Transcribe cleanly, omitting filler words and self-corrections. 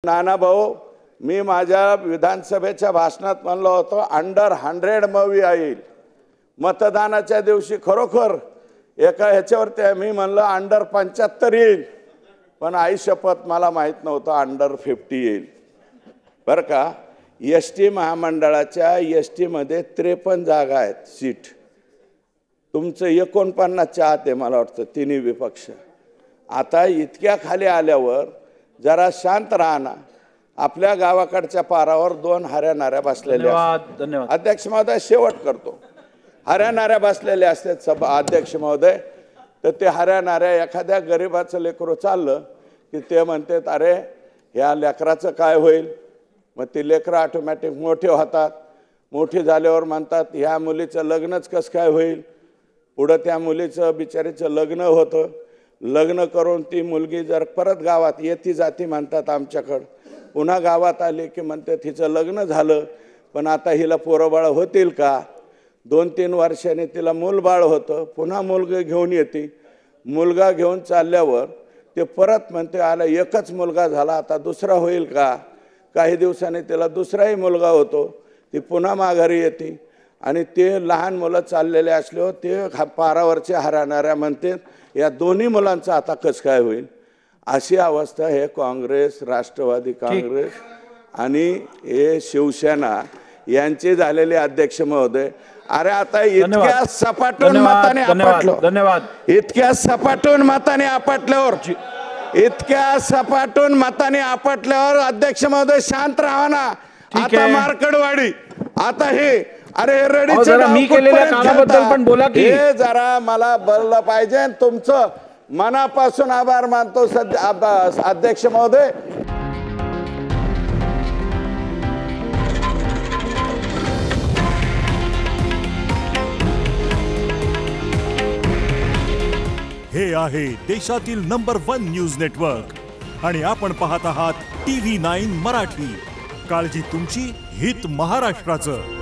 नाना भाऊ, मी माझ्या विधानसभेच्या भाषणात म्हणलो होतो अंडर 100 मूवी येईल मतदानाच्या दिवशी। खरोखर एका ह्याच्यावरती मी म्हणलं अंडर 75 येईल, पण आई शपथ मला माहित नव्हतं अंडर 50 येईल बरं का। एसटी महामंडळाच्या एसटी मध्ये 53 जागा आहेत सीट, तुमचं 49 आत आहे मला वाटतं तिन्ही विपक्ष। आता इतक्या खाली आल्यावर जरा शांत राहा ना। आपल्या गावाकडच्या पारावर 2 हऱ्या-नाऱ्या बसलेल्या धन्यवाद अध्यक्ष महोदय, शेवट करतो। हऱ्या-नाऱ्या बसलेल्या असतात सभा अध्यक्ष महोदय, तर ते हऱ्या-नाऱ्या एखाद्या गरीबाचं लेकरू चाललं की ते म्हणतात अरे ह्या लेकराचं काय होईल, मग ते लेकरं ऑटोमॅटिक मोठे होतात। मोठे झाल्यावर म्हणतात ह्या मुलीचं लग्नच कसं काय होईल, पुढं त्या मुलीचं बिचारीचं लग्न होतं। लग्न करून ती मुलगी जर परत गावात येती जाती म्हणतात आमच्याकडं, पुन्हा गावात आली की म्हणते तिचं लग्न झालं पण आता हिला पोरबाळ होतील का। 2-3 वर्षांनी तिला मूलबाळ होतं, पुन्हा मुलगा घेऊन येते। मुलगा घेऊन चालल्यावर ते परत म्हणते आला एकच मुलगा झाला आता दुसरा होईल का। काही दिवसांनी तिला दुसराही मुलगा होतो, ती पुन्हा माघारी येते आणि ते लहान मुलं चाललेले असल्यावर ते पारावरचे हरणाऱ्या म्हणते या दोन्ही मुलांचं आता कसं काय होईल। अशी अवस्था हे काँग्रेस, राष्ट्रवादी काँग्रेस आणि हे शिवसेना यांचे झालेले अध्यक्ष महोदय। अरे आता इतक्या सपाटून मताने आपटलो, इतक्या सपाटून मताने आपटल्यावर, इतक्या सपाटून मताने आपटल्यावर अध्यक्ष महोदय शांत राहा ना। आता मार्कडवाडी, आता हे अरे रेडीचं मी केलेल्या कामाबद्दल पण बोला की हे जरा मला बोललं पाहिजे। तुमचं मनापासून आभार मानतो अध्यक्ष महोदय। हे आहे देशातील नंबर 1 न्यूज नेटवर्क आणि आपण पाहत आहात TV9 मराठी। काळजी तुमची, हित महाराष्ट्राचं।